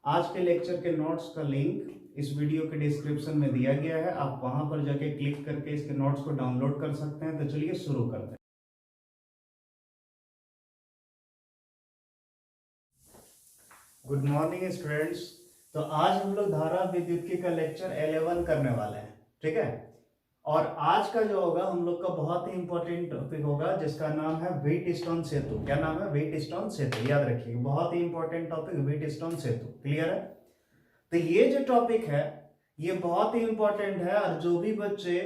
आज के लेक्चर के नोट्स का लिंक इस वीडियो के डिस्क्रिप्शन में दिया गया है, आप वहां पर जाके क्लिक करके इसके नोट्स को डाउनलोड कर सकते हैं। तो चलिए शुरू करते हैं। Good morning students. तो आज हम लोग धारा विद्युत्की का लेक्चर 11 करने वाले हैं, ठीक है। और आज का जो होगा हम लोग का बहुत ही इंपॉर्टेंट टॉपिक होगा जिसका नाम है व्हीटस्टोन सेतु। क्या नाम है? व्हीटस्टोन सेतु। याद रखिए, बहुत ही इंपॉर्टेंट टॉपिक व्हीटस्टोन सेतु। क्लियर है? तो ये जो टॉपिक है ये बहुत ही इंपॉर्टेंट है, और जो भी बच्चे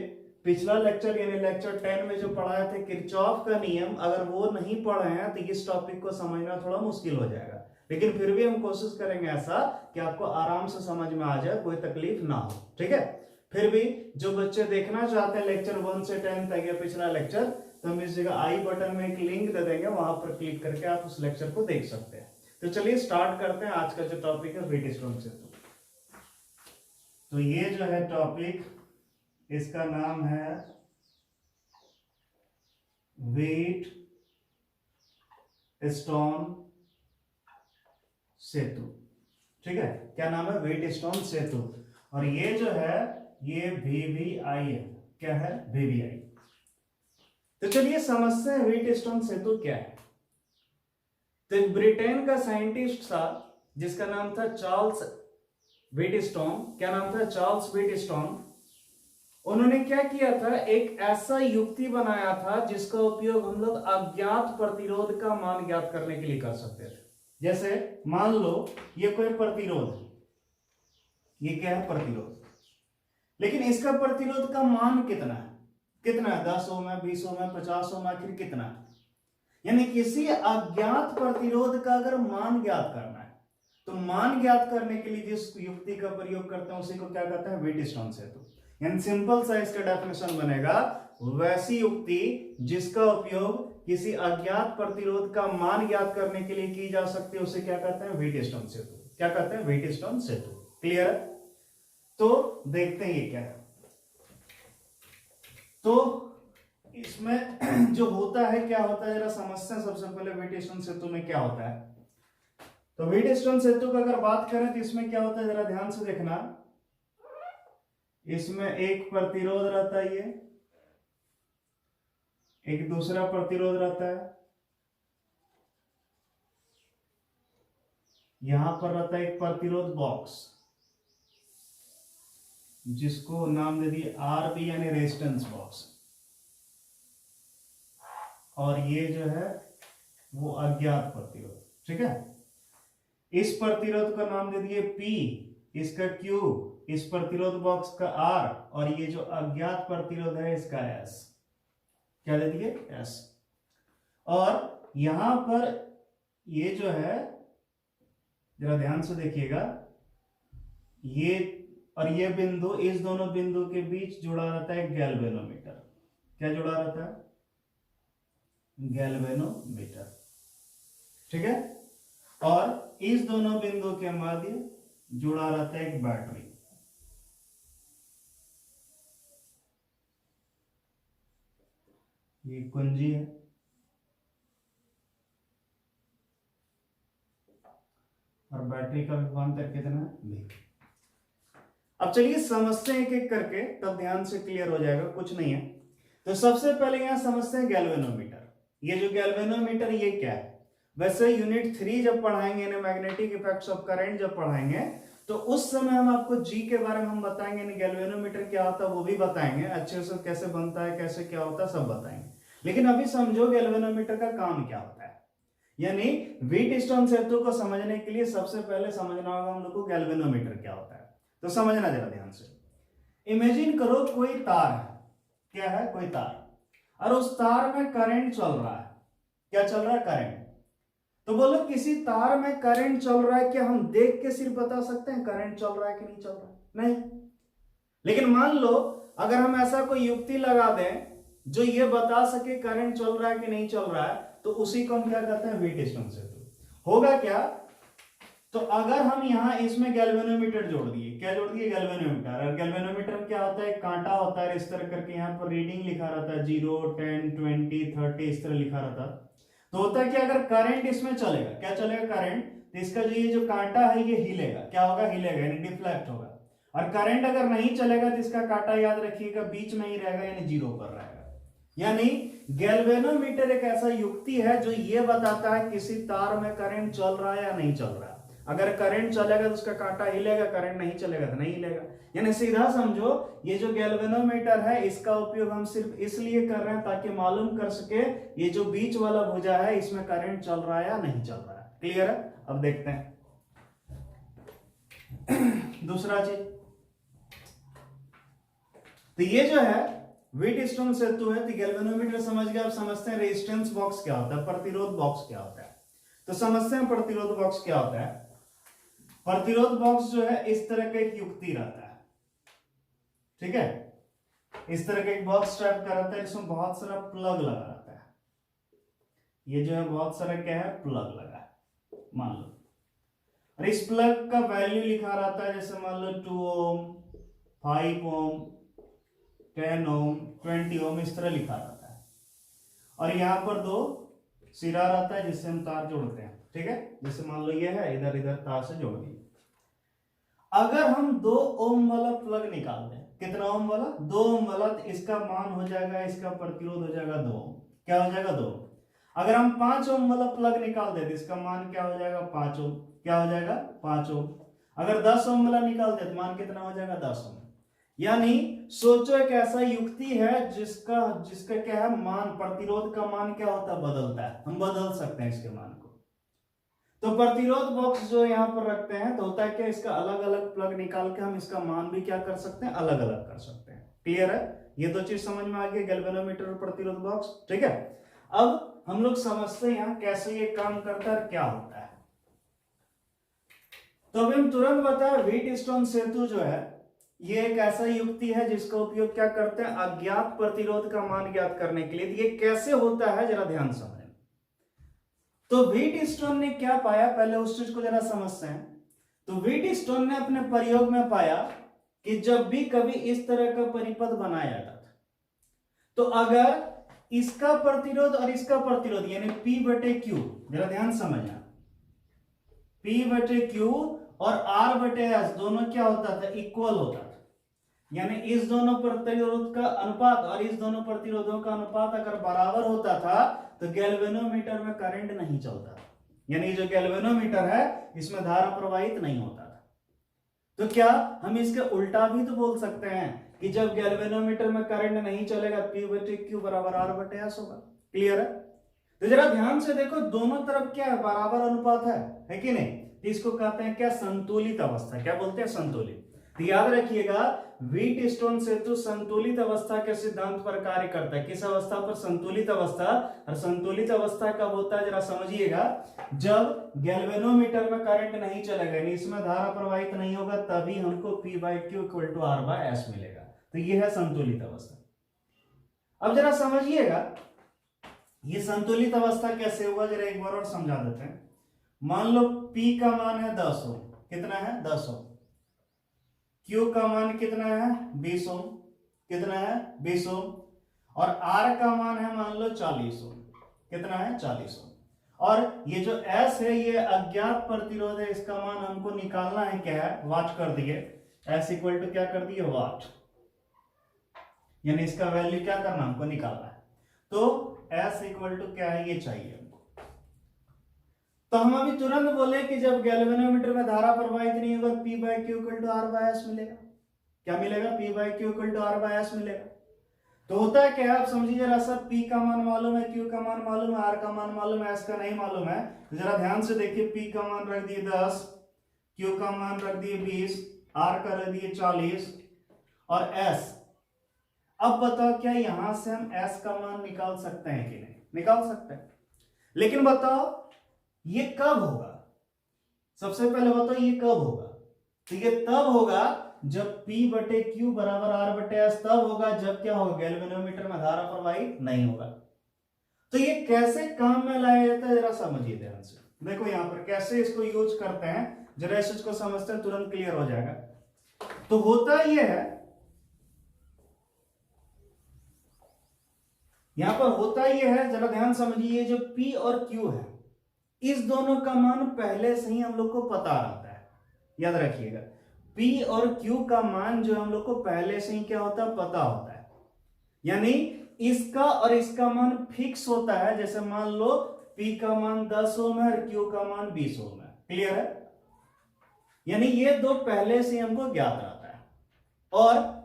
पिछला लेक्चर यानी लेक्चर 10 में जो पढ़ाए थे किरचॉफ का नियम, अगर वो नहीं पढ़े हैं तो इस टॉपिक को समझना थोड़ा मुश्किल हो जाएगा। लेकिन फिर भी हम कोशिश करेंगे ऐसा कि आपको आराम से समझ में आ जाए, कोई तकलीफ ना हो, ठीक है। फिर भी जो बच्चे देखना चाहते हैं लेक्चर 1 से 10 तक या पिछला लेक्चर, तो हम इस जगह आई बटन में एक लिंक दे देंगे, वहां पर क्लिक करके आप उस लेक्चर को देख सकते हैं। तो चलिए स्टार्ट करते हैं। आज का जो टॉपिक है व्हीटस्टोन सेतु। तो ये जो है टॉपिक, इसका नाम है व्हीटस्टोन सेतु, ठीक है। क्या नाम है? व्हीटस्टोन सेतु। और ये जो है ये VVI है। क्या है? VVI। तो चलिए समझते हैं व्हीटस्टोन सेतु क्या है। तो ब्रिटेन का साइंटिस्ट था जिसका नाम था चार्ल्स व्हीटस्टोन। क्या नाम था? Charles Wheatstone. उन्होंने क्या किया था, एक ऐसा युक्ति बनाया था जिसका उपयोग हम लोग अज्ञात प्रतिरोध का मान ज्ञात करने के लिए कर सकते थे। जैसे मान लो ये कोई प्रतिरोध है, ये क्या है? प्रतिरोध। लेकिन इसका प्रतिरोध का मान कितना है? कितना है? 10 ओम है, 20 ओम है, 50 ओम, आखिर कितना है? यानी किसी अज्ञात प्रतिरोध का अगर मान ज्ञात करना है तो मान ज्ञात करने के लिए जिस युक्ति का प्रयोग करते हैं उसी को क्या कहते हैं? व्हीटस्टोन सेतु। यानी सिंपल सा इसका डेफिनेशन बनेगा, वैसी युक्ति जिसका उपयोग किसी अज्ञात प्रतिरोध का मान ज्ञात करने के लिए की जा सकती है उसे क्या कहते हैं? व्हीटस्टोन सेतु। क्या कहते हैं? व्हीटस्टोन सेतु। क्लियर है? तो देखते हैं ये क्या है। तो इसमें जो होता है, क्या होता है, जरा समझते हैं सबसे पहले व्हीटस्टोन सेतु में क्या होता है। तो व्हीटस्टोन सेतु का अगर बात करें तो इसमें क्या होता है, जरा ध्यान से देखना। इसमें एक प्रतिरोध रहता है, ये एक दूसरा प्रतिरोध रहता है, यहां पर रहता है एक प्रतिरोध बॉक्स जिसको नाम दे दिए RB यानी रेजिस्टेंस बॉक्स। और ये जो है वो अज्ञात प्रतिरोध, ठीक है। इस प्रतिरोध का नाम दे दिए P, इसका Q, इस प्रतिरोध बॉक्स का R, और ये जो अज्ञात प्रतिरोध है इसका S। क्या दे दिए? S। और यहां पर ये जो है, जरा ध्यान से देखिएगा, ये और ये बिंदु, इस दोनों बिंदु के बीच जुड़ा रहता है गैल्वेनोमीटर। क्या जुड़ा रहता है? गैल्वेनोमीटर, ठीक है। और इस दोनों बिंदु के मध्य जुड़ा रहता है एक बैटरी। ये कुंजी है, और बैटरी का विभवांतर कितना है? V। अब चलिए समझते हैं एक एक करके, तब ध्यान से क्लियर हो जाएगा, कुछ नहीं है। तो सबसे पहले यहां समझते हैं गैल्वेनोमीटर। ये जो गैल्वेनोमीटर ये क्या है? वैसे यूनिट 3 जब पढ़ाएंगे यानी मैग्नेटिक इफेक्ट्स ऑफ करंट जब पढ़ाएंगे तो उस समय हम आपको जी के बारे में हम बताएंगे, यानी गैल्वेनोमीटर क्या होता है वो भी बताएंगे, अच्छे से कैसे बनता है, कैसे क्या होता है सब बताएंगे। लेकिन अभी समझो गैल्वेनोमीटर का काम क्या होता है। यानी व्हीटस्टोन सेतु को समझने के लिए सबसे पहले समझना होगा हम लोग को गैल्वेनोमीटर क्या होता है। तो समझना जरा ध्यान से। इमेजिन करो कोई तार है। क्या है? कोई तार, और उस तार में करंट चल रहा है। क्या चल रहा है? करंट। तो बोलो किसी तार में करंट चल रहा है, क्या हम देख के सिर्फ बता सकते हैं करंट चल रहा है कि नहीं चल रहा है? नहीं। लेकिन मान लो अगर हम ऐसा कोई युक्ति लगा दें जो ये बता सके करंट चल रहा है कि नहीं चल रहा है, तो उसी को हम क्या कहते हैं? व्हीटस्टोन सेतु। होगा क्या? तो अगर हम यहां इसमें गैल्वेनोमीटर जोड़ दिए, क्या जोड़ दिए? गैल्वेनोमीटर। और गैल्वेनोमीटर क्या होता है? कांटा होता है, इस तरह करके यहां पर रीडिंग लिखा रहता है, 0, 10, 20, 30 इस तरह लिखा रहता है। तो होता है कि अगर करंट इसमें चलेगा, क्या चलेगा करंट, तो इसका जो ये जो कांटा है ये हिलेगा, क्या होगा हिलेगा यानी डिफ्लेक्ट होगा। और करंट अगर नहीं चलेगा तो इसका कांटा याद रखिएगा बीच में ही रहेगा यानी जीरो पर रहेगा। यानी गैल्वेनोमीटर एक ऐसा युक्ति है जो ये बताता है किसी तार में करंट चल रहा है या नहीं चल रहा है। अगर करंट चलेगा तो उसका कांटा हिलेगा, करंट नहीं चलेगा तो नहीं हिलेगा। यानी सीधा समझो ये जो गैल्वेनोमीटर है इसका उपयोग हम सिर्फ इसलिए कर रहे हैं ताकि मालूम कर सके ये जो बीच वाला भुजा है इसमें करंट चल रहा है या नहीं चल रहा है। क्लियर है? अब देखते हैं दूसरा चीज। तो ये जो है व्हीटस्टोन सेतु है, तो गैल्वेनोमीटर समझ गए। आप समझते हैं रेजिस्टेंस बॉक्स क्या होता है, प्रतिरोध बॉक्स क्या होता है। तो समझते हैं प्रतिरोध बॉक्स क्या होता है। प्रतिरोध बॉक्स जो है इस तरह का एक युक्ति रहता है, ठीक है, इस तरह का एक बॉक्स टाइप का रहता है, इसमें बहुत सारा प्लग लगा रहता है। ये जो है बहुत सारा क्या है प्लग लगा है मान लो, और इस प्लग का वैल्यू लिखा रहता है जैसे मान लो 2 ओम 5 ओम 10 ओम 20 ओम इस तरह लिखा रहता है। और यहां पर 2 सिरा रहता है जिससे हम तार जोड़ते हैं, ठीक है, जैसे मान लो ये है इधर इधर तार से जोड़ दिए। अगर हम 2 ओम वाला प्लग निकाल दें, कितना ओम वाला 2 ओम वाला, तो इसका मान हो जाएगा, इसका प्रतिरोध हो जाएगा 2 ओम। क्या हो जाएगा 2 ओम। अगर हम 5 ओम वाला प्लग निकाल दें तो इसका मान क्या हो जाएगा 5 ओम। क्या हो जाएगा 5 ओम। अगर 10 ओम वाला निकाल दे तो मान कितना हो जाएगा 10 ओम। यानी सोचो एक ऐसा युक्ति है जिसका क्या है मान, प्रतिरोध का मान क्या होता है बदलता है, हम बदल सकते हैं इसके मान को। तो प्रतिरोध बॉक्स जो यहां पर रखते हैं तो होता है क्या, इसका अलग अलग प्लग निकाल के हम इसका मान भी क्या कर सकते हैं अलग अलग कर सकते हैं। क्लियर है? ये दो चीज समझ में आ गई, गैल्वेनोमीटर और प्रतिरोध बॉक्स, ठीक है। अब हम लोग समझते हैं यहां कैसे ये काम करता है, क्या होता है। तो अभी हम तुरंत बताएं व्हीटस्टोन सेतु जो है ये एक ऐसा युक्ति है जिसका उपयोग क्या करते हैं अज्ञात प्रतिरोध का मान ज्ञात करने के लिए। ये कैसे होता है जरा ध्यान समझें। तो व्हीटस्टोन ने क्या पाया, पहले उस चीज को जरा समझते हैं। तो व्हीटस्टोन ने अपने प्रयोग में पाया कि जब भी कभी इस तरह का परिपथ बनाया जाता था तो अगर इसका प्रतिरोध और इसका प्रतिरोध यानी P/Q, जरा ध्यान समझना, P/Q और R/S दोनों क्या होता था इक्वल होता था। यानी इस दोनों प्रतिरोध का अनुपात और इस दोनों प्रतिरोधों का अनुपात अगर बराबर होता था तो गैल्वेनोमीटर में करंट नहीं चलता था। यानी जो गैल्वेनोमीटर है इसमें धारा प्रवाहित नहीं होता था। तो क्या हम इसके उल्टा भी तो बोल सकते हैं कि जब गैल्वेनोमीटर में करंट नहीं चलेगा P/Q बराबर R/S होगा। क्लियर है? तो जरा ध्यान से देखो, दोनों तरफ क्या है बराबर अनुपात है कि नहीं। तो इसको कहते हैं क्या संतुलित अवस्था। क्या बोलते हैं संतुलित। तो याद रखिएगा व्हीटस्टोन सेतु संतुलित अवस्था के सिद्धांत पर कार्य करता है। किस अवस्था पर? संतुलित अवस्था। और संतुलित अवस्था कब होता है जरा समझिएगा, जब गैल्वेनोमीटर में करंट नहीं चलेगा यानी इसमें धारा प्रवाहित नहीं होगा, तभी हमको P/Q = R/S मिलेगा। तो यह है संतुलित अवस्था। अब जरा समझिएगा ये संतुलित अवस्था कैसे हुआ, जरा एक बार और समझा देते हैं। मान लो P का मान है 10 ओम, कितना है 10 ओम। Q का मान कितना है 20 ओम, कितना है 20 ओम। और R का मान है मान लो 40 ओम, कितना है 40 ओम। और ये जो S है ये अज्ञात प्रतिरोध है, इसका मान हमको निकालना है, क्या है वाट कर दिए, S = क्या कर दिए वाट, यानी इसका वैल्यू क्या करना हमको निकालना है। तो S = क्या है ये चाहिए। तो हम अभी तुरंत बोले कि जब गैल्वेनोमीटर में धारा प्रवाहित नहीं होगा P/Q = R/S मिलेगा। क्या मिलेगा? P/Q = R/S मिलेगा। तो होता है क्या, आप समझिए जरा सा, P का मान मालूम है, Q का मान मालूम है, R का मान मालूम है, S का नहीं मालूम है। जरा ध्यान से देखिए, P का मान रख दिए 10, Q का मान रख दिए 20, R का रख दिए 40 और S। अब बताओ क्या यहां से हम S का मान निकाल सकते हैं कि नहीं? निकाल सकते हैं। लेकिन बताओ ये कब होगा, सबसे पहले बताओ ये कब होगा। तो ये तब होगा जब P/Q बराबर R/S, तब होगा जब क्या होगा गैल्वेनोमीटर में धारा प्रवाहित नहीं होगा। तो ये कैसे काम में लाया जाता है जरा समझिए ध्यान से। देखो यहां पर कैसे इसको यूज करते हैं, जरा इस चीज को समझते हैं तुरंत क्लियर हो जाएगा। तो होता यह है, यहां पर होता यह है, जरा ध्यान समझिए, जो P और Q है इस दोनों का मान पहले से ही हम लोग को पता रहता है, याद रखिएगा। P और Q का मान जो हम लोग को पहले से ही क्या होता है, पता होता है। यानी इसका और इसका मान फिक्स होता है। जैसे मान लो P का मान 10 ओम है और Q का मान 20 ओम है। क्लियर है? यानी ये दो पहले से हमको ज्ञात रहता है। और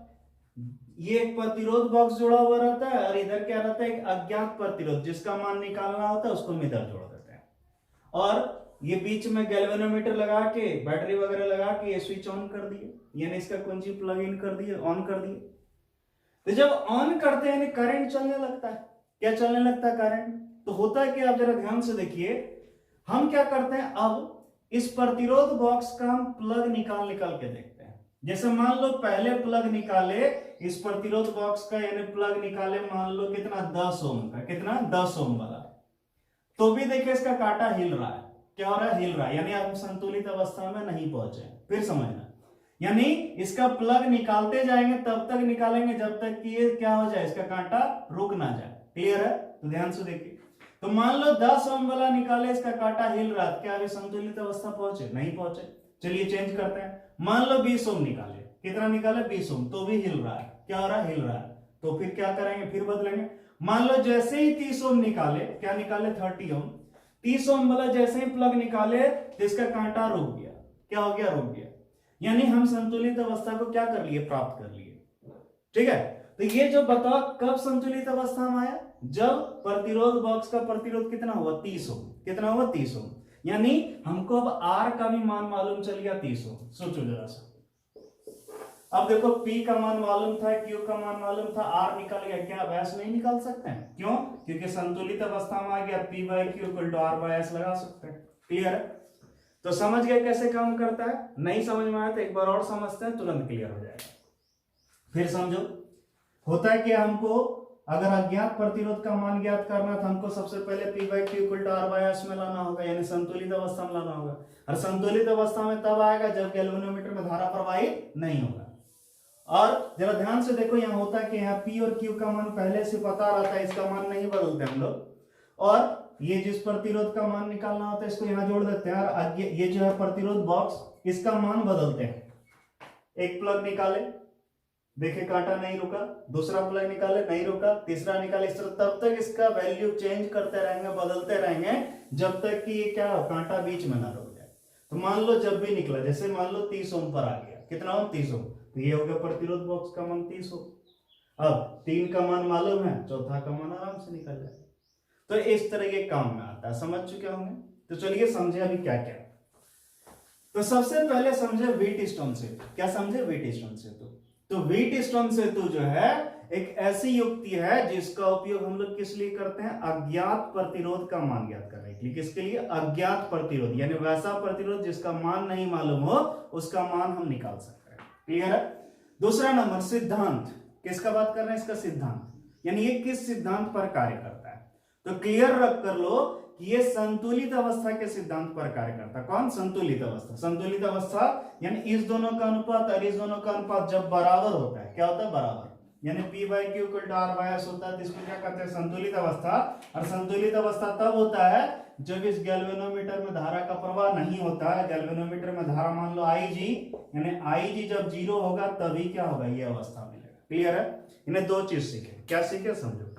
ये एक प्रतिरोध बॉक्स जुड़ा हुआ रहता है और इधर क्या रहता है, एक अज्ञात प्रतिरोध जिसका मान निकालना होता है, उसको हम इधर जोड़ देते हैं। और ये बीच में गैल्वेनोमीटर लगा के, बैटरी वगैरह लगा के ये स्विच ऑन कर दिए, यानी इसका कुंजी प्लग इन कर दिए, ऑन कर दिए। तो जब ऑन करते हैं करंट चलने लगता है। क्या चलने लगता है? करंट। तो होता है कि आप जरा ध्यान से देखिए, हम क्या करते हैं, अब इस प्रतिरोध बॉक्स का हम प्लग निकाल के देखते हैं। जैसे मान लो पहले प्लग निकाले इस प्रतिरोध बॉक्स का, यानी प्लग निकाले मान लो कितना, 10 ओम का, कितना, 10 ओम वाला। तो भी देखिए इसका कांटा हिल रहा है। क्या हो रहा है? हिल रहा है, यानी हम संतुलित अवस्था में नहीं पहुंचे। फिर समझना, यानी इसका प्लग निकालते जाएंगे, तब तक निकालेंगे जब तक कि ये क्या हो जाए, इसका कांटा रुक ना जाए। क्लियर है? तो ध्यान से देखिए, तो मान लो 10 ओम वाला निकाले, इसका कांटा हिल रहा है, क्या अभी संतुलित अवस्था पहुंचे? नहीं पहुंचे। चलिए चेंज करते हैं। मान लो 20 ओम निकाले, कितना निकाले, 20 ओम, तो भी हिल रहा है। क्या हो रहा है? हिल रहा है। तो फिर क्या करेंगे, फिर बदलेंगे। मान लो जैसे ही 30 ओम निकाले, क्या निकाले, 30 ओम, 30 ओम वाला जैसे ही प्लग निकाले तो इसका कांटा रुक गया। क्या हो गया? रुक गया। यानी हम संतुलित अवस्था को क्या कर लिए, प्राप्त कर लिए। ठीक है? तो ये जो बताओ कब संतुलित अवस्था में आया, जब प्रतिरोध बॉक्स का प्रतिरोध कितना हुआ, 30 ओम। कितना हुआ? 30 ओम। यानी हमको अब R का भी मान मालूम चल गया, 30 ओम। सोचो जरा सा, अब देखो P का मान मालूम था, Q का मान मालूम था, R निकल गया। क्या वैस नहीं निकाल सकते हैं? क्यों? क्योंकि संतुलित अवस्था में आ गया, P by Q equal to R by S लगा सकते हैं। क्लियर है? तो समझ गए कैसे काम करता है? नहीं समझ में आया तो एक बार और समझते हैं, तुरंत क्लियर हो जाएगा। फिर समझो, होता है कि हमको अगर अज्ञात प्रतिरोध का मान ज्ञात करना था, हमको सबसे पहले P by Q equal to R by S में लाना होगा, यानी संतुलित अवस्था में लाना होगा। और संतुलित अवस्था में तब आएगा जब गैल्वेनोमीटर में धारा प्रवाहित नहीं होगा। और जरा ध्यान से देखो, यहाँ होता है कि यहाँ P और Q का मान पहले से पता रहता है, इसका मान नहीं बदलते हम लोग। और ये जिस प्रतिरोध का मान निकालना होता है इसको यहाँ जोड़ देते हैं, और ये जो है प्रतिरोध बॉक्स, इसका मान बदलते हैं। एक प्लग निकाले, देखे कांटा नहीं रुका, दूसरा प्लग निकाले, नहीं रुका, तीसरा निकाले, इस तरह तब तक इसका वैल्यू चेंज करते रहेंगे, बदलते रहेंगे, जब तक कि ये क्या हो, कांटा बीच में ना रुक जाए। तो मान लो जब भी निकला, जैसे मान लो 30 ओम पर आ गया, कितना ओम, 30 ओम, तो ये हो गया प्रतिरोध बॉक्स का मान 30 ओम। अब 3 का मान मालूम है, चौथा का मान आराम से निकल जाए। तो इस तरह के काम में आता है। समझ चुके होंगे? तो चलिए समझे अभी क्या क्या। तो सबसे पहले समझे व्हीटस्टोन सेतु। क्या समझे? व्हीटस्टोन सेतु। तो व्हीटस्टोन सेतु जो है एक ऐसी युक्ति है जिसका उपयोग हम लोग किस लिए करते हैं, अज्ञात प्रतिरोध का मान ज्ञात करने के लिए। किसके लिए? अज्ञात प्रतिरोध, यानी वैसा प्रतिरोध जिसका मान नहीं मालूम हो, उसका मान हम निकाल सकते हैं। क्लियर है? दूसरा नंबर सिद्धांत। किसका बात कर रहे हैं? इसका सिद्धांत, यानी ये किस सिद्धांत पर कार्य करता है। तो क्लियर रख कर लो कि ये संतुलित अवस्था के सिद्धांत पर कार्य करता है। कौन? संतुलित अवस्था। संतुलित अवस्था यानी इस दोनों का अनुपात और इस दोनों का अनुपात जब बराबर होता है, क्या होता है? बराबर, यानी P by Q equal to R by S होता है, तो इसको क्या कहते हैं? संतुलित अवस्था। और संतुलित अवस्था तब होता है जब इस गैल्वेनोमीटर में धारा का प्रवाह नहीं होता है। गैल्वेनोमीटर में धारा मान लो IG, यानी IG जब 0 होगा तभी क्या होगा, ये अवस्था मिलेगा। क्लियर है? इन्हें दो चीज सीखे। क्या सीखे? समझो।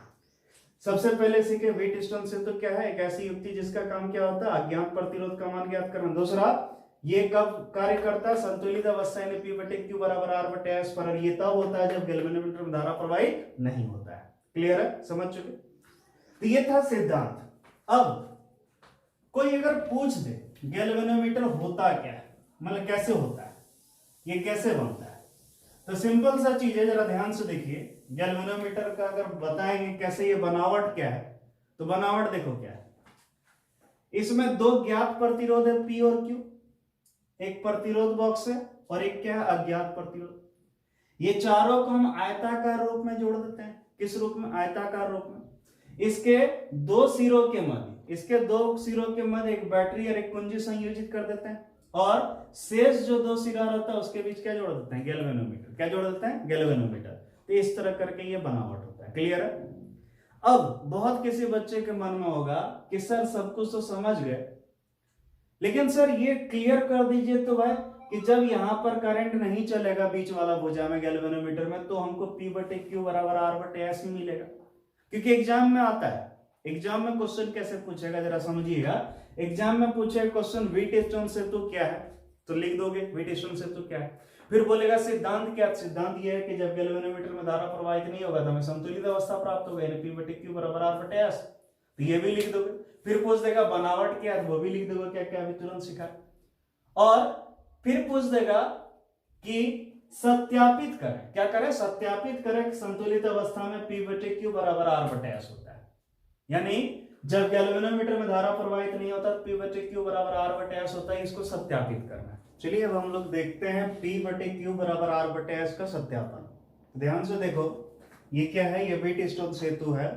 सबसे पहले सीखे व्हीटस्टोन सेतु क्या है, एक ऐसी युक्ति जिसका काम क्या होता है, अज्ञात प्रतिरोध का मान ज्ञात करना। दूसरा, ये कब कार्य करता है, संतुलित अवस्था यानी P बटे Q बराबर R बटे S पर। ये तब होता है जब गैल्वेनोमीटर में धारा प्रवाहित नहीं होता है। क्लियर है? समझ चुके? तो ये था सिद्धांत। अब कोई अगर पूछ दे गैल्वेनोमीटर होता क्या है, मतलब कैसे होता है, ये कैसे बनता है, तो सिंपल सा चीज है, जरा ध्यान से देखिए। गैल्वेनोमीटर का अगर बताएंगे कैसे, ये बनावट क्या है, तो बनावट देखो क्या है। इसमें दो ज्ञात प्रतिरोध है P और Q, एक प्रतिरोध बॉक्स है और एक क्या है, अज्ञात प्रतिरोध। ये चारों को हम आयताकार रूप में जोड़ देते हैं। किस रूप में? आयताकार रूप में। इसके दो सिरों के मध्य एक बैटरी और एक कुंजी संयोजित कर देते हैं, और शेष जो दो सिरा रहता है उसके बीच क्या जोड़ देते हैं, गैल्वेनोमीटर। क्या जोड़ देते हैं? गैल्वेनोमीटर। तो इस तरह करके ये बनावट होता है। क्लियर है? अब बहुत किसी बच्चे के मन में होगा कि सर सब कुछ तो समझ गए, लेकिन सर ये क्लियर कर दीजिए तो भाई कि जब यहां पर करंट नहीं चलेगा बीच वाला भुजा में गैल्वेनोमीटर में, तो हमको P बटे क्यू बराबर R बटे S ही मिलेगा। क्योंकि एग्जाम में आता है, एग्जाम में क्वेश्चन कैसे पूछेगा जरा समझिएगा। एग्जाम में पूछेगा क्वेश्चन व्हीटस्टोन सेतु क्या है, तो लिख दोगे व्हीटस्टोन सेतु क्या है। फिर बोलेगा सिद्धांत क्या, सिद्धांत यह है कि जब गैल्वेनोमीटर में धारा प्रवाहित नहीं होगा तो हमें संतुलित अवस्था प्राप्त होगा, यानी P बटे क्यू बराबर R बटे S, तो ये भी लिख दोगे। फिर पूछ देगा बनावट क्या है, वो भी लिख दोगे, क्या क्या अभी तुरंत सीखा। और फिर पूछ देगा कि सत्यापित करें, क्या करें, सत्यापित करें कि संतुलित अवस्था में P बटे क्यू बराबर R बटे S होता है, यानी जब गैल्वेनोमीटर में धारा प्रवाहित नहीं होता तो P बटे क्यू बराबर R बटे S होता है, इसको सत्यापित करना है। चलिए अब हम लोग देखते हैं P बटे क्यू बराबर R बटे S का सत्यापन। ध्यान से देखो, ये क्या है, ये व्हीटस्टोन सेतु है,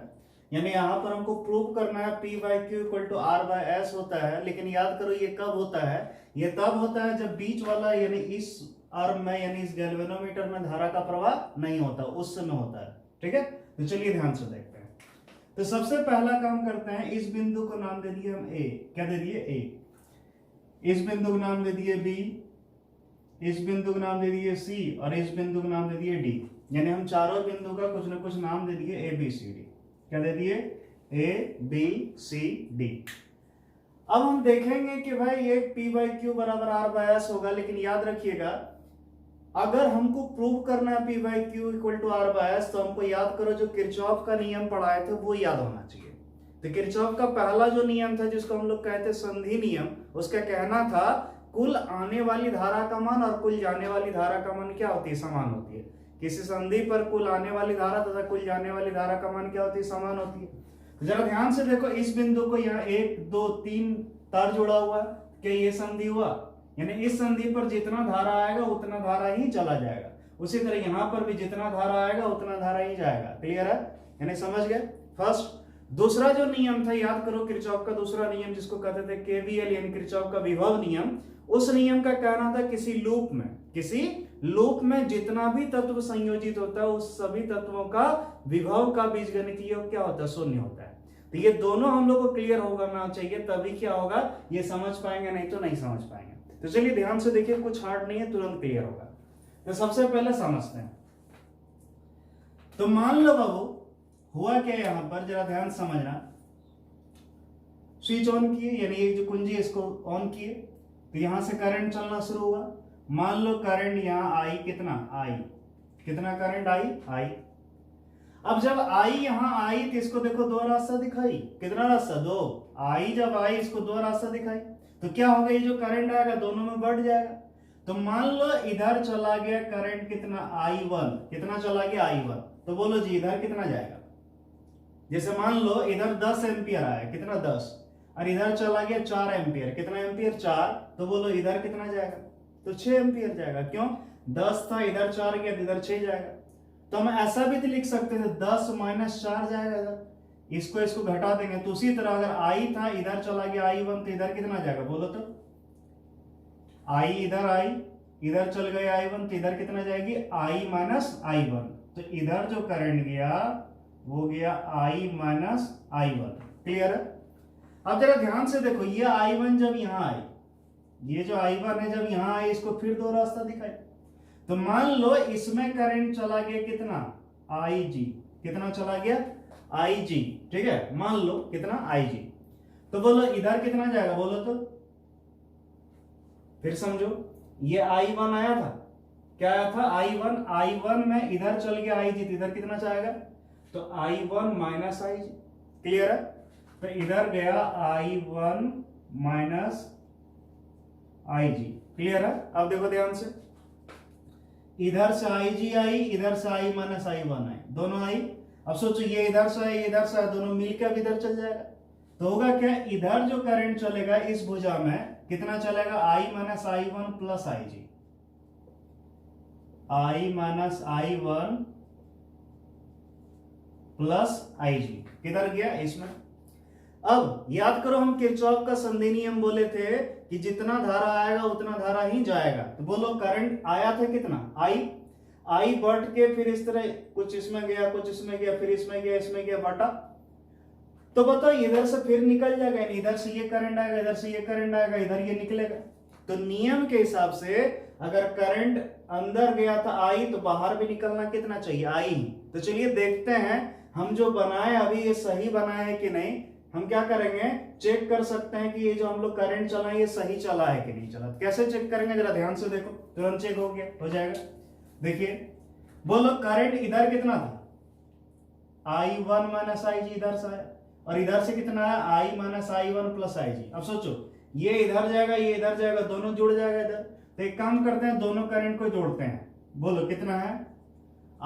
यानी यहां पर हमको प्रूव करना है P by Q equal to R by S होता है। लेकिन याद करो ये कब होता है, ये तब होता है जब बीच वाला यानी इस आर्म में यानी इस गैल्वेनोमीटर में धारा का प्रवाह नहीं होता, उस समय होता है। ठीक है, तो चलिए ध्यान से देखते हैं। तो सबसे पहला काम करते हैं, इस बिंदु को नाम दे दिए हम A, क्या दे दिए A, इस बिंदु को नाम दे दिए B, इस बिंदु को नाम दे दिए C और इस बिंदु को नाम दे दिए D, यानी हम चारों बिंदु का कुछ ना कुछ नाम दे दिए A B C D, क्या दे दिए A B C D। अब हम देखेंगे कि भाई ये P बाई क्यू बराबर R बाई S होगा, लेकिन याद रखिएगा अगर हमको प्रूव करना है P by Q equal to R by S, तो हमको याद करो जो किरचॉफ का नियम पढ़ाए थे वो याद होना चाहिए। तो किरचॉफ का पहला जो नियम था जिसको हम लोग कहते संधि नियम, उसका कहना था कुल आने वाली धारा का मान और कुल जाने वाली धारा का मान क्या होती है, समान होती है। किसी संधि पर कुल आने वाली धारा तथा कुल जाने वाली धारा का मान क्या होती है, समान होती है। तो जरा ध्यान से देखो, इस बिंदु को यहाँ 1 2 3 तार जुड़ा हुआ है, क्या ये संधि हुआ, यानी इस संधि पर जितना धारा आएगा उतना धारा ही चला जाएगा। उसी तरह यहाँ पर भी जितना धारा आएगा उतना धारा ही जाएगा। क्लियर है, यानी समझ गए फर्स्ट। दूसरा जो नियम था याद करो, किरचॉफ का दूसरा नियम जिसको कहते थे केवीएल यानी किरचॉफ का विभव नियम, उस नियम का कहना था किसी लूप में जितना भी तत्व संयोजित होता है उस सभी तत्वों का विभव का बीजगणितीय योग क्या होता है, शून्य होता है। तो ये दोनों हम लोग को क्लियर होना चाहिए, तभी क्या होगा, ये समझ पाएंगे, नहीं तो नहीं समझ पाएंगे। तो चलिए ध्यान से देखिए, कुछ हार्ड नहीं है, तुरंत क्लियर होगा। तो सबसे पहले समझते हैं। तो मान लो बाबू हुआ क्या यहां पर, जरा ध्यान समझना। स्विच ऑन किए, यानी ये जो कुंजी इसको ऑन किए, तो यहां से करंट चलना शुरू हुआ। मान लो करंट यहां आई, कितना करंट आई। अब जब आई यहां आई तो इसको देखो दो रास्ता दिखाई, कितना रास्ता, दो। आई जब आई इसको दो रास्ता दिखाई, तो क्या होगा, ये जो करंट आएगा दोनों में बढ़ जाएगा। तो मान लो इधर चला गया करंट कितना, I1, कितना चला गया I1, तो बोलो जी इधर कितना जाएगा। जैसे मान लो इधर 10 एम्पियर आया, कितना 10, और इधर चला गया 4 एम्पियर, कितना एम्पियर 4, तो बोलो इधर कितना जाएगा, तो 6 एम्पियर जाएगा। क्यों, 10 था इधर 4 गया तो इधर 6 जाएगा। तो हम ऐसा भी तो लिख सकते थे 10 माइनस 4 जाएगा इधर, इसको घटा देंगे। तो उसी तरह अगर I था इधर चला गया I1 तो इधर कितना जाएगा, बोलो तो I इधर आई, इधर चल गया I1 तो इधर कितना जाएगी, I माइनस I1। तो इधर जो करंट गया वो गया I माइनस I1। क्लियर है। अब जरा ध्यान से देखो, ये I1 जब यहां आई, ये जो I1 है जब यहां आई, इसको फिर दो रास्ता दिखाई। तो मान लो इसमें करंट चला गया कितना, IG, कितना चला गया IG, ठीक है, मान लो कितना IG। तो बोलो इधर कितना जाएगा, बोलो तो फिर समझो, ये I1 आया था, क्या आया था I1 में इधर चल गया IG, तो इधर कितना जाएगा, तो I1 माइनस IG। क्लियर है। तो इधर गया I1 माइनस IG। क्लियर है। अब देखो ध्यान से, इधर से IG आई, इधर से I माइनस I1 आई, दोनों आई। अब सोचो ये इधर से आई, इधर से दोनों मिलकर इधर चल जाएगा। तो होगा क्या, इधर जो करंट चलेगा इस भुजा में कितना चलेगा, I minus I1 plus IG, I minus I1 plus IG किधर गया, इसमें। अब याद करो, हम किरचॉफ का संधि नियम बोले थे कि जितना धारा आएगा उतना धारा ही जाएगा। तो बोलो करंट आया था कितना, I बढ़ के फिर इस तरह कुछ इसमें गया, कुछ इसमें गया, फिर इसमें गया, इसमें गया, बटा। तो बताओ इधर से फिर निकल जाएगा, इधर से ये करंट आएगा, इधर से ये करंट आएगा, इधर ये निकलेगा। तो नियम के हिसाब से अगर करंट अंदर गया था आई, तो बाहर भी निकलना कितना चाहिए, आई। तो चलिए देखते हैं हम जो बनाए अभी ये सही बनाए है कि नहीं। हम क्या करेंगे, चेक कर सकते हैं कि ये जो हम लोग करंट चला ये सही चला है कि नहीं चला। तो कैसे चेक करेंगे, जरा ध्यान से देखो, तुरंत चेक हो गया, हो जाएगा। देखिए बोलो करंट इधर कितना था, I1 माइनस आई जी इधर से आया, और इधर से कितना है I minus I1 plus I जी। अब सोचो ये इधर जाएगा ये इधर जाएगा, दोनों जुड़ जाएगा इधर। तो एक काम करते हैं, दोनों करंट को जोड़ते हैं। बोलो कितना है,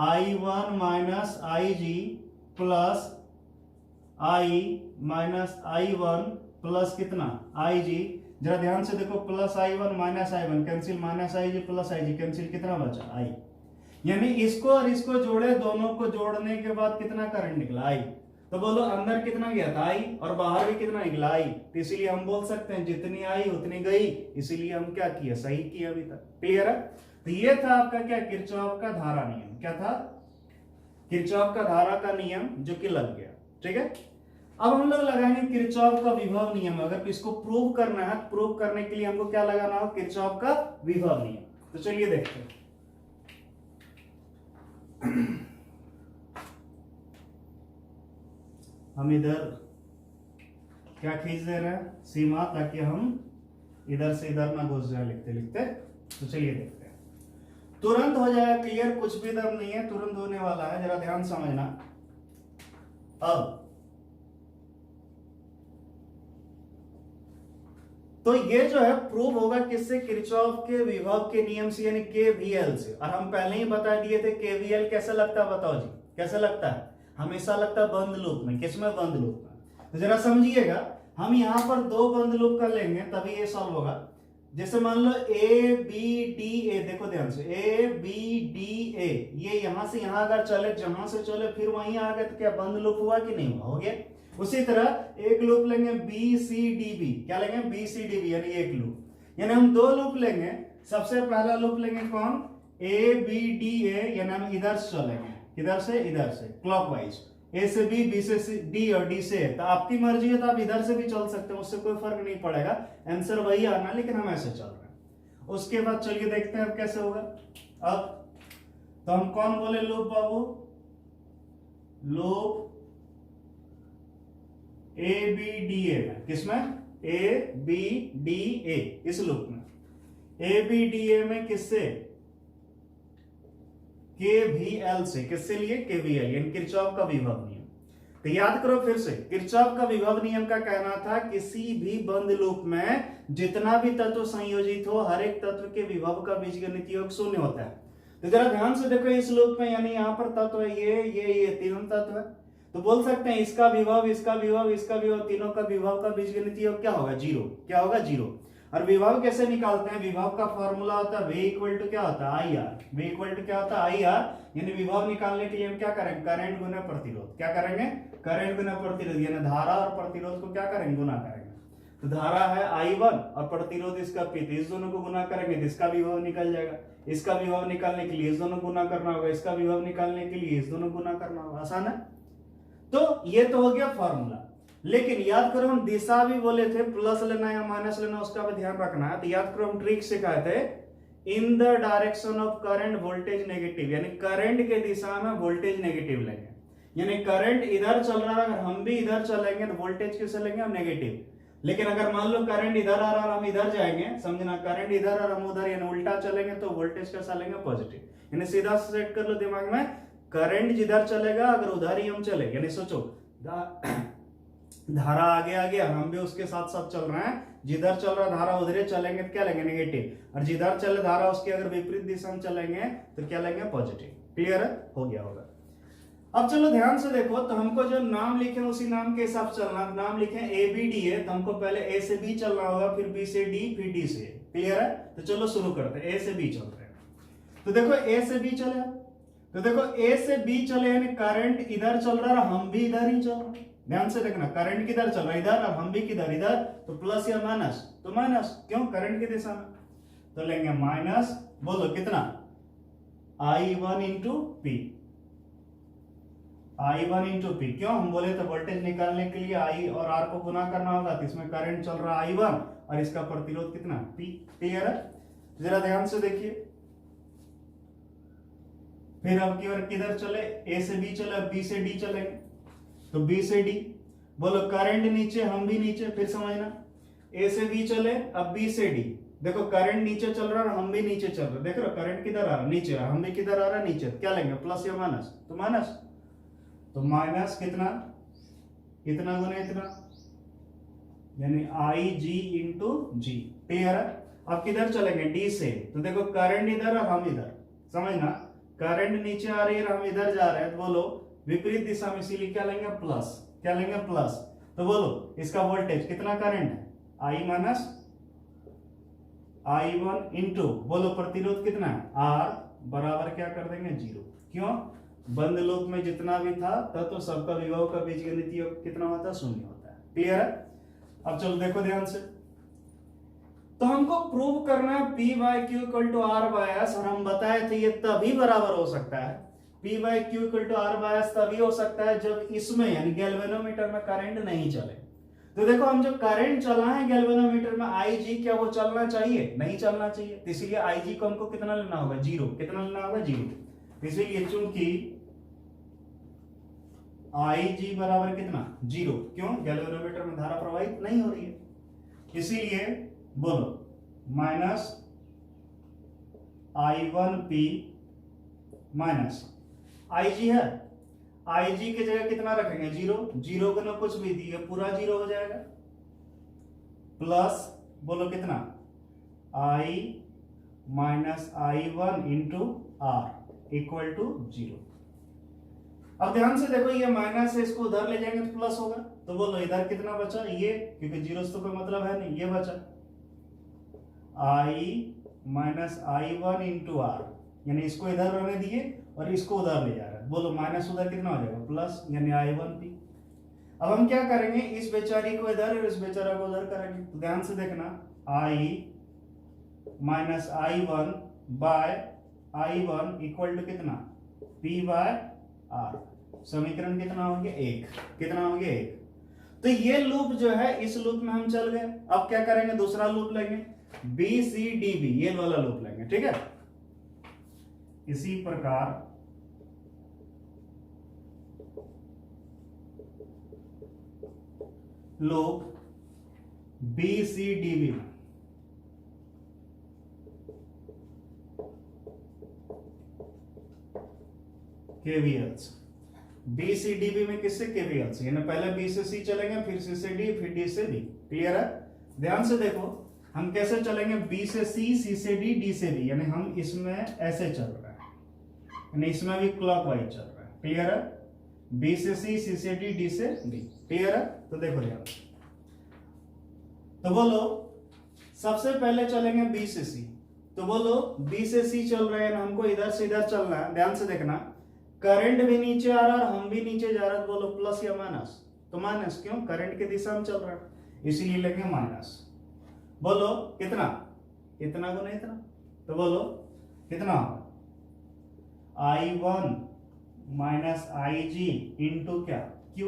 I1 minus I G plus I minus I1 plus कितना आई जी। जरा ध्यान से देखो, plus I1 minus I1 cancel, minus I G plus I G cancel, कितना बचा आई। यानी इसको और इसको जोड़े, दोनों को जोड़ने के बाद कितना करंट निकला, आई। तो बोलो अंदर कितना गया था, आई, और बाहर भी कितना निकला, आई। तो इसीलिए हम बोल सकते हैं जितनी आई उतनी गई, इसीलिए हम क्या किया, सही किया अभी तक। क्लियर है। तो ये था आपका क्या, किरचॉफ का धारा नियम। क्या था, किरचॉफ का धारा का नियम, जो कि लग गया। ठीक है। अब हम लोग लगाएंगे किरचॉफ का विभव नियम। अगर इसको प्रूव करना है, प्रूव करने के लिए हमको क्या लगाना हो, किरचॉफ का विभव नियम। तो चलिए देखते हैं। हम इधर क्या खींच दे रहे हैं, सीमा, ताकि हम इधर से इधर ना घुस जाए लिखते लिखते। तो चलिए देखते हैं, तुरंत हो जाएगा क्लियर, कुछ भी दम नहीं है, तुरंत होने वाला है, जरा ध्यान समझना। अब तो ये जो है प्रूव होगा किससे, किरचॉफ के विभव के नियम से, यानी केवीएल से। और हम पहले ही बता दिए थे केवीएल कैसे लगता है, बताओ जी कैसे लगता है, हमेशा लगता है बंद लूप में। किसमें, बंद लूप में। तो जरा समझिएगा, हम यहां पर दो बंद लूप कर लेंगे तभी ये सॉल्व होगा। जैसे मान लो ए बी डी ए, देखो ध्यान से, ए बी डी ए, ये यहां से यहां अगर चले, जहां से चले फिर वहीं आ गए, तो क्या बंद लूप हुआ कि नहीं हुआ, हो गया। उसी तरह एक लूप लेंगे बी सी डी बी, क्या लेंगे, बी सी डी बी, यानी एक लूप। यानी हम दो लूप लेंगे। सबसे पहला लूप लेंगे कौन, ए बी डी ए, यानी हम इधर से चलेंगे, किधर से, इधर से क्लॉकवाइज, ए से बी, बी से डी और डी से। तो आपकी मर्जी है, तो आप इधर से भी चल सकते हैं, उससे कोई फर्क नहीं पड़ेगा, आंसर वही आना, लेकिन हम ऐसे चल रहे हैं। उसके बाद चलिए देखते हैं अब कैसे होगा। अब तो हम कौन बोले लूप बाबू, loop A B D A में, किसमें, ए बी डी ए, इस लूप में ए बी डी ए में किससे, केवीएल से। किससे लिए, केवीएल, यानी किरचॉफ का विभव नियम। तो याद करो फिर से, किरचॉफ का विभव नियम का कहना था किसी भी बंद लूप में जितना भी तत्व संयोजित हो, हर एक तत्व के विभव का बीजगणितीय योग शून्य होता है। तो जरा ध्यान से देखो, इस लूप में यानी यहां पर तत्व है ये तीनों तत्व है। तो बोल सकते हैं इसका विभव, इसका विभव, इसका विभव, तीनों का विभव का बीजगणितीय योग क्या होगा, जीरो। क्या होगा, जीरो। और विभव कैसे निकालते हैं, विभव का फॉर्मूला होता है V इक्वल टू क्या होता है, I R. V equal to क्या होता है, आई आर। यानी विभव निकालने के लिए हम क्या करेंगे, करंट गुना प्रतिरोध। क्या करेंगे, करंट गुना प्रतिरोध, यानी धारा और प्रतिरोध को क्या करेंगे, गुना करेंगे। तो धारा है I1 और प्रतिरोध इसका P, इस दोनों को गुना करेंगे तो इसका विभव निकल जाएगा। इसका विभव निकालने के लिए इस दोनों गुना करना होगा, इसका विभव निकालने के लिए इस दोनों गुना करना होगा। आसान है। तो ये तो हो गया फॉर्मूला। लेकिन याद करो हम दिशा भी बोले थे, प्लस लेना या माइनस लेना उसका भी ध्यान रखना है। तो याद करो हम ट्रिक सिखाए थे, in the direction of current voltage negative, यानी करंट के दिशा में वोल्टेज नेगेटिव लेंगे। यानी करंट इधर चल रहा है, अगर हम भी इधर चलेंगे तो वोल्टेज किसे लेंगे, हम नेगेटिव। लेकिन अगर मान लो करंट इधर आ रहा है, हम इधर जाएंगे, समझना, करंट इधर और हम उधर, यानी उल्टा चलेंगे तो वोल्टेज कैसा लेंगे, पॉजिटिव। यानी सीधा सेट कर लो दिमाग में, करंट जिधर चलेगा अगर उधर ही हम चले, यानी सोचो धारा आगे आ गया, हम भी उसके साथ साथ चल रहे हैं, जिधर चल रहा धारा उधर चलेंगे तो क्या लेंगे, नेगेटिव। और जिधर चले धारा उसके अगर विपरीत दिशा में चलेंगे तो क्या लेंगे, पॉजिटिव। क्लियर है, हो गया होगा। अब चलो ध्यान से देखो, तो हमको जो नाम लिखे उसी नाम के हिसाब से चलना। नाम लिखे ए बी डी है, तो हमको पहले ए से बी चलना होगा, फिर बी से डी, फिर डी से। क्लियर है। तो चलो शुरू करते हैं, ए से बी चलते हैं। तो देखो ए से बी चले, तो देखो ए से बी चले यानी करंट इधर चल रहा है, हम भी इधर ही चल रहे हैं। ध्यान से देखना, करंट किधर चल रहा है, इधर, और हम भी किधर, इधर। तो प्लस या माइनस, तो माइनस, क्यों, करंट की दिशा में। तो लेंगे माइनस, बोलो कितना, I1 इंटू पी, आई वन इंटू पी। क्यों? हम बोले तो वोल्टेज निकालने के लिए आई और आर को गुना करना होगा, तो इसमें करंट चल रहा है आई वन और इसका प्रतिरोध कितना पी। क्लियर है? जरा ध्यान से देखिए। फिर अब की बार किधर चले? ए से बी चले, बी से डी चलेंगे, तो बी से डी। बोलो करंट नीचे, हम भी नीचे। फिर समझना, ए से बी चले, अब बी से डी। देखो करंट नीचे चल रहा है, हम भी नीचे चल रहे, देख रहे हो करंट किधर आ रहा है? नीचे। हम भी किधर आ रहा है? नीचे। क्या लेंगे? प्लस या माइनस? तो माइनस। तो माइनस कितना? इतना गुना इतना, यानी आई जी इंटू जी। क्लियर है? अब किधर चलेंगे? डी से। तो देखो करंट इधर और हम इधर, समझना करंट नीचे आ रही है और हम इधर जा रहे हैं, तो बोलो विपरीत दिशा में, इसीलिए क्या लेंगे? प्लस। क्या लेंगे? प्लस। तो बोलो इसका वोल्टेज कितना करंट है? आई माइनस आई वन इंटू, बोलो प्रतिरोध कितना है? आर बराबर क्या कर देंगे? जीरो। क्यों? बंद लूप में जितना भी था तो सबका विभव का बीजगणितीय योग कितना होता है? शून्य होता है। क्लियर है? अब चलो देखो ध्यान से। तो हमको प्रूव करना है P by Q equal to R by S, और हम बताए थे ये तभी बराबर हो सकता है, P by Q equal to R by S तभी हो सकता है जब इसमें यानी गैल्वेनोमीटर में करंट नहीं चले। तो देखो हम जो करंट चला है गैल्वेनोमीटर में आई जी, क्या वो चलना चाहिए? नहीं चलना चाहिए। तो इसीलिए आई जी को हमको कितना लेना होगा? जीरो। कितना लेना होगा? जीरो। इसीलिए चूंकि आई जी बराबर कितना? जीरो। क्यों? गैल्वेनोमीटर में धारा प्रवाहित नहीं हो रही है, इसीलिए बोलो minus I one P minus I G है, आई जी की जगह कितना रखेंगे? जीरो। जीरो को ना कुछ भी दिए पूरा जीरो हो जाएगा, प्लस बोलो कितना? I minus I one into R equal to zero. अब ध्यान से देखो, ये माइनस है, इसको उधर ले जाएंगे तो प्लस होगा, तो बोलो इधर कितना बचा? ये, क्योंकि जीरो से तो कोई मतलब है नहीं, ये बचा I minus I one into R, यानी इसको इधर रहने दिए और इसको उधर ले जा रहा है। बोलो माइनस उधर कितना हो जाएगा? प्लस, यानी आई वन पी। अब हम क्या करेंगे? इस बेचारी को इधर और इस बेचारा को उधर करेंगे। तो ध्यान से देखना, I minus I one by I one equal to कितना? P by R. समीकरण कितना हो गया? एक। कितना हो गया? एक। तो ये लूप जो है, इस लूप में हम चल गए। अब क्या करेंगे? दूसरा लूप लेंगे, बी सी डी बी, ये वाला लूप लेंगे। ठीक है? इसी प्रकार loop B C D B में KVLs, B C D B में किससे? केवीएल्स, यानी पहले बी से सी चलेंगे, फिर सी से डी, फिर डी से बी। क्लियर है? ध्यान से देखो हम कैसे चलेंगे, बी से सी, सी से डी, डी से बी, यानी हम इसमें ऐसे चल रहे हैं, यानी इसमें भी क्लॉकवाइज चल रहा है। क्लियर है? बी से सी, सी से डी, डी से बी। क्लियर है? तो देखो यार, तो बोलो सबसे पहले चलेंगे बी से सी। तो बोलो बी से सी चल रहे हैं, हमको इधर से इधर चलना है। ध्यान से देखना, करंट भी नीचे आ रहा है और हम भी नीचे जा रहे हैं। बोलो प्लस या माइनस? तो माइनस। क्यों? करंट की दिशा में चल रहा है, इसीलिए लेंगे माइनस। बोलो कितना? इतना गुना इतना, तो बोलो कितना? I one minus I G into क्या? क्यू।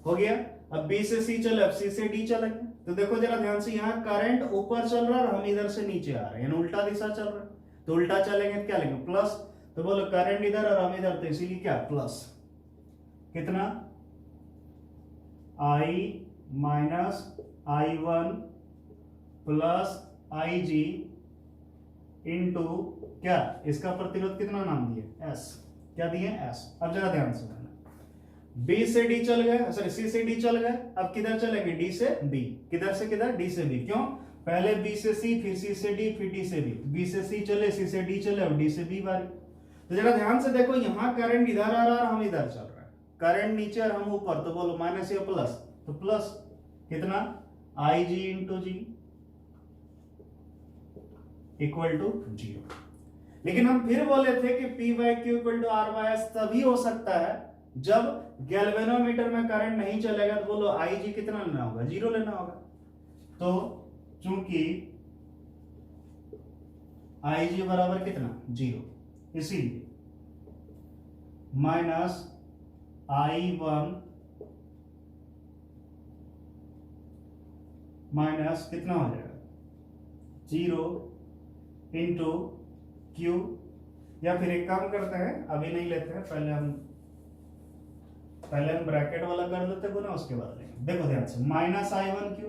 हो गया। अब बी से सी चले, अब सी से डी चलेंगे। तो देखो जरा ध्यान से, यहाँ करंट ऊपर चल रहा है और हम इधर से नीचे आ रहे हैं, यानी उल्टा दिशा चल रहा है। तो उल्टा चलेंगे तो क्या लेंगे? प्लस। तो बोलो करंट इधर और हम इधर, तो इसीलिए क्या? प्लस। कितना? I minus I one plus I G into क्या? इसका प्रतिरोध कितना नाम दिए? एस। क्या दिए? एस। अब जरा ध्यान से, बी से डी चल गए, सॉरी सी से डी चल गए, अब किधर चलेंगे? डी से बी। किधर से किधर? डी से बी। क्यों? पहले बी से सी, फिर सी से डी, फिर डी से बी। बी से सी चले, सी से डी चले, अब डी से बी बारी। तो जरा ध्यान से देखो, यहां करंट इधर आ रहा है और हम इधर चल रहे हैं, करंट नीचे और हम ऊपर। तो बोलो माइनस या प्लस? तो प्लस। कितना? I G into G equal to zero. लेकिन हम फिर बोले थे कि P by Q equal to R by S तभी हो सकता है जब गैल्वेनोमीटर में करंट नहीं चलेगा। तो बोलो आई जी कितना लेना होगा? जीरो लेना होगा। तो चूंकि आई जी बराबर कितना? जीरो, इसीलिए माइनस I1 माइनस कितना हो जाएगा 0 इंटू क्यू, या फिर एक काम करते हैं, अभी नहीं लेते हैं, पहले हम ब्रैकेट वाला कर लेते हैं गुना, उसके बाद लेंगे। देखो ध्यान से, minus I1 Q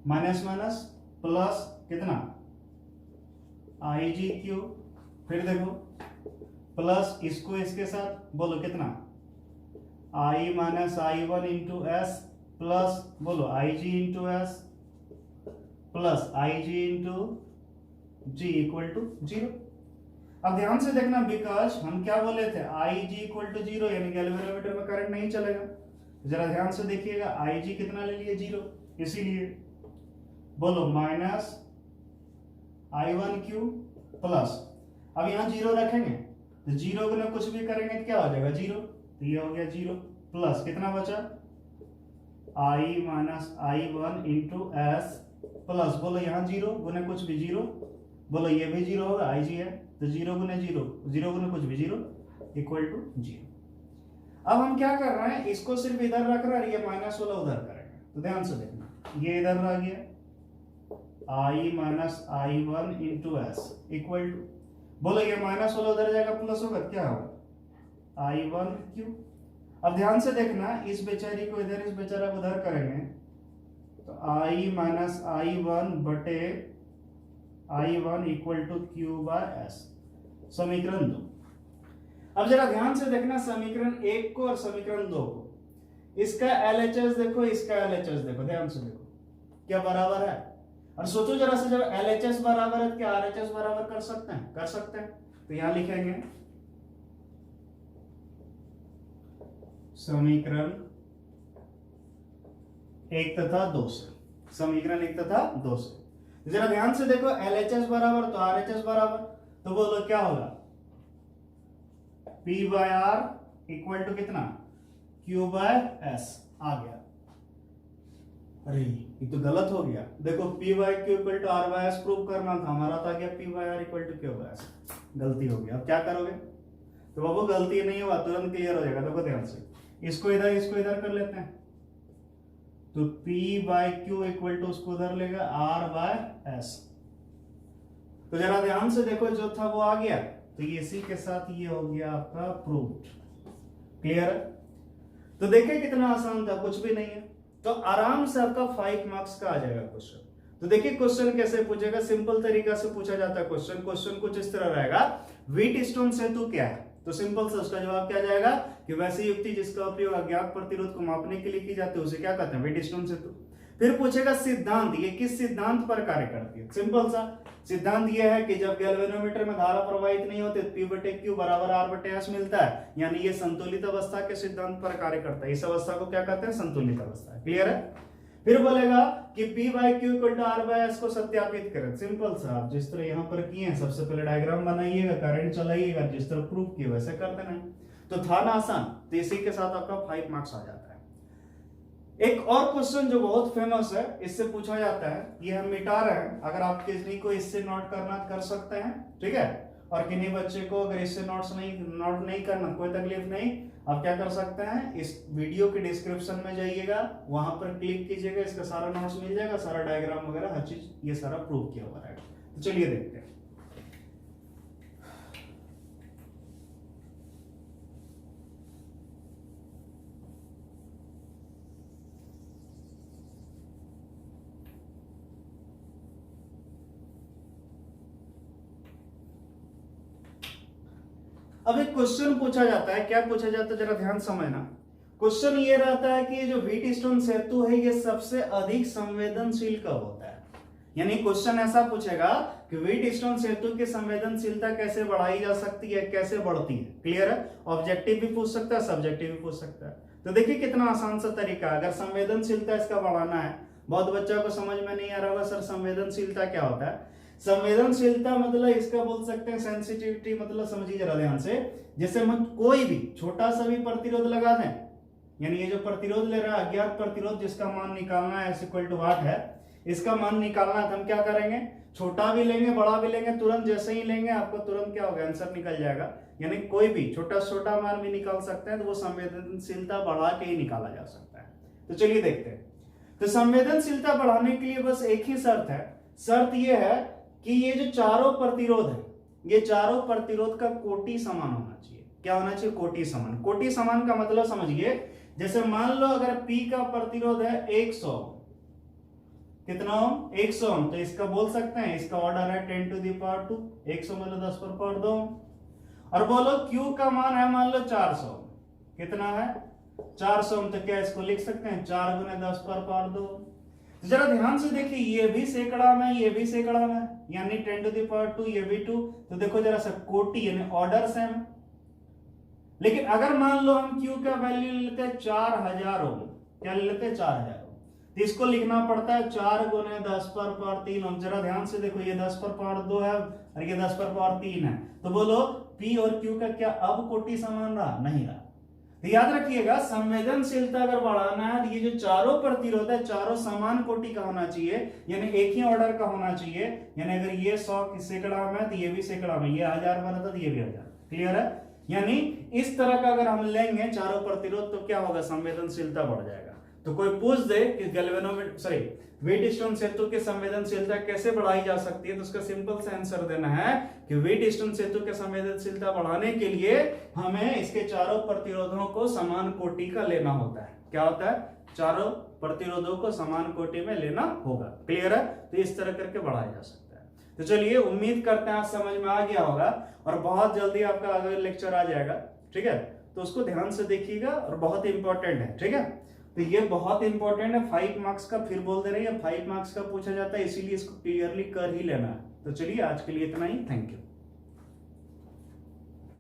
minus minus plus कितना IG क्यू, फिर देखो प्लस इसको इसके साथ बोलो कितना I minus I1 into S plus बोलो IG into S plus IG into G equal to 0। अब ध्यान से देखना, बिकॉज हम क्या बोले थे IG इक्वल टू 0, यानी गैल्वेनोमीटर में करंट नहीं चलेगा। जरा ध्यान से देखिएगा, IG कितना ले लिए 0, इसीलिए बोलो माइनस I1 क्यू प्लस, अब यहाँ 0 रखेंगे तो 0 को ना कुछ भी करेंगे तो क्या हो जाएगा 0, तो ये हो गया 0 प्लस कितना बचा I minus I1 into S plus, बोलो यहाँ 0 गुने कुछ भी 0, बोलो ये भी 0 होगा, IG है तो 0 गुने 0, 0 गुने कुछ भी 0 इक्वल टू 0। अब हम क्या कर रहे हैं, इसको सिर्फ इधर रख रहे हैं, ये माइनस वाला उधर करेंगे, तो ध्यान से देखना, ये इधर रह गया I minus I1 into S equal to, बोलो ये माइनस वाला उधर जाएगा प्लस होगा, क्या होगा I1 क्यू। अब ध्यान से देखना, इस बेचारी को इधर, इस बेचारा को उधर करेंगे तो I माइनस I1 बटे I1 equal to Q by S, समीकरण 2। अब जरा ध्यान से देखना, समीकरण 1 को और समीकरण 2 को, इसका LHS देखो, इसका LHS देखो, ध्यान से देखो क्या बराबर है, और सोचो जरा से, जब LHS बराबर है क्या RHS बराबर कर सकते हैं, कर सकते हैं, तो यहां लिखेंगे समीकरण 1 तथा 2 से, समीकरण 1 तथा 2 से। जरा ध्यान से देखो, LHS बराबर तो RHS बराबर, तो बोलो क्या होगा P by R equal to कितना Q बाय S, आ गया। अरे ये तो गलत हो गया, देखो P by Q equal to R by S prove करना था, हमारा तो आ गया P by R equal to Q by S, गलती हो गया। अब क्या करोगे, तो बाबू गलती नहीं हुआ, तुरंत क्लियर हो जाएगा। देखो ध्यान से, इसको इधर कर लेते हैं, तो P by Q equal to उसको उधर लेगा R बाय S, तो जरा ध्यान से देखो, जो था वो आ गया, तो ये इसी के साथ ये हो गया आपका प्रूव्ड। क्लियर है, तो देखिए कितना आसान था, कुछ भी नहीं है, तो आराम से आपका 5 मार्क्स का आ जाएगा क्वेश्चन। तो देखिए क्वेश्चन कैसे पूछेगा, सिंपल तरीका से पूछा जाता है क्वेश्चन। क्वेश्चन कुछ इस तरह रहेगा, व्हीट स्टोन सेतु क्या है, तो सिंपल से उसका जवाब क्या जाएगा कि वैसी युक्ति जिसका उपयोग अज्ञात प्रतिरोध को मापने के लिए की जाती है उसे क्या कहते हैं, व्हीट स्टोन सेतु। फिर पूछेगा सिद्धांत, ये किस सिद्धांत पर कार्य करती है। सिंपल सा सिद्धांत ये है कि जब गैल्वेनोमीटर में धारा प्रवाहित नहीं होती, P बटे Q बराबर R बटे S मिलता है, यानी ये संतुलित अवस्था के सिद्धांत पर कार्य करता है। इस अवस्था को क्या कहते हैं, संतुलित अवस्था। क्लियर है। फिर बोलेगा कि P by Q equal to R by S को सत्यापित करें। सिंपल सा, आप जिस तरह यहाँ पर किए हैं, सबसे पहले डायग्राम बनाइएगा, करंट चलाइएगा, जिस तरह प्रूफ किए वैसे कर देना। तो था ना आसान, तो इसी के साथ आपका 5 मार्क्स आ जाता है। एक और क्वेश्चन जो बहुत फेमस है, इससे पूछा जाता है, ये हम मिटा रहे हैं, अगर आप किसी को इससे नोट करना कर सकते हैं, ठीक है। और किन्हीं बच्चे को अगर इससे नोट नहीं करना, कोई तकलीफ नहीं, आप क्या कर सकते हैं, इस वीडियो के डिस्क्रिप्शन में जाइएगा, वहां पर क्लिक कीजिएगा, इसका सारा नोट्स मिल जाएगा, सारा डायग्राम वगैरह हर चीज ये सारा प्रूव किया हुआ रहेगा। तो चलिए देखते हैं। अब एक क्वेश्चन पूछा जाता है, क्या पूछा जाता है, जरा ध्यान समझना। क्वेश्चन ये रहता है कि जो व्हीट स्टोन सेतु है, ये सबसे अधिक संवेदनशील कब होता है। यानी क्वेश्चन ऐसा पूछेगा कि व्हीट स्टोन सेतु की संवेदनशीलता कैसे बढ़ाई जा सकती है, कैसे बढ़ती है। क्लियर है। ऑब्जेक्टिव भी पूछ सकता है, सब्जेक्टिव भी पूछ सकता है। तो देखिए कितना आसान सा तरीका, अगर संवेदनशीलता इसका बढ़ाना है, बहुत बच्चों को समझ में नहीं आ रहा होगा सर संवेदनशीलता क्या होता है। संवेदनशीलता मतलब इसका बोल सकते हैं सेंसिटिविटी, मतलब समझिए जरा ध्यान से, जैसे हम कोई भी छोटा सा भी प्रतिरोध लगा दें, यानी ये जो प्रतिरोध ले रहा है अज्ञात प्रतिरोध जिसका मान निकालना है इक्वल टू 8 है, इसका मान निकालना है तो हम क्या करेंगे, छोटा भी लेंगे बड़ा भी लेंगे, तुरंत जैसे ही लेंगे आपको तुरंत क्या होगा, आंसर निकल जाएगा। यानी कोई भी छोटा से छोटा मान भी निकाल सकते हैं, तो वो संवेदनशीलता बढ़ा के ही निकाला जा सकता है। तो चलिए देखते हैं। तो संवेदनशीलता बढ़ाने के लिए बस एक ही शर्त है, शर्त ये है कि ये जो चारों प्रतिरोध है, ये चारों प्रतिरोध का कोटि समान होना चाहिए। क्या होना चाहिए, कोटि समान। कोटि समान का मतलब समझिए, जैसे मान लो अगर P का प्रतिरोध है 100, कितना ओम, 100 ओम, तो इसका बोल सकते हैं, इसका ऑर्डर है 10 टू द पावर 2, 100 मतलब 10 पर पावर 2। और बोलो Q का मान है मान लो 400, कितना है 400 ओम, तो क्या इसको लिख सकते हैं 4 गुने 10 पर पावर 2। तो जरा ध्यान से देखिए, ये भी सैकड़ा में, ये भी सैकड़ा में, यानी 10 टू द पावर 2, ये भी 2। तो देखो जरा सा कोटि यानी ऑर्डर सेम। लेकिन अगर मान लो हम Q का वैल्यू लेते हैं 4000 ओम, क्या ले लेते हैं 4000 ओम, तो इसको लिखना पड़ता है 4 गुने 10 पर पावर 3 ओम। जरा ध्यान से देखो, ये 10 पर पावर 2 है और ये 10 पर पावर 3 है, तो बोलो P और Q का क्या अब कोटि समान रहा, नहीं रहा। तो याद रखिएगा, संवेदनशीलता अगर बढ़ाना है तो ये जो चारों प्रतिरोध है चारों समान कोटि का होना चाहिए, यानी एक ही ऑर्डर का होना चाहिए। यानी अगर ये 100 सैकड़ा में तो ये भी सैकड़ा में, ये 1000 में रहता तो ये भी 1000। क्लियर है? यानी इस तरह का अगर हम लेंगे चारों प्रतिरोध तो क्या होगा, संवेदनशीलता बढ़ जाएगा। तो कोई पूछ दे कि व्हीटस्टोन सेतु की संवेदनशीलता कैसे बढ़ाई जा सकती है, तो उसका सिंपल सा आंसर देना है कि व्हीटस्टोन सेतु की संवेदनशीलता बढ़ाने के लिए हमें इसके चारों प्रतिरोधों को समान कोटि का लेना होता है। क्या होता है, चारों प्रतिरोधों को समान कोटि में लेना होगा। क्लियर है? तो इस तरह करके बढ़ाया जा सकता है। तो चलिए, उम्मीद करते हैं आज समझ में आ गया होगा और बहुत जल्दी आपका अगला लेक्चर आ जाएगा। ठीक है, तो उसको ध्यान से देखिएगा और बहुत इंपॉर्टेंट है। ठीक है, तो ये बहुत इंपॉर्टेंट है, 5 मार्क्स का, फिर बोल दे रहे हैं 5 मार्क्स का पूछा जाता है, इसीलिए इसको क्लियरली कर ही लेना है। तो चलिए आज के लिए इतना ही, थैंक यू।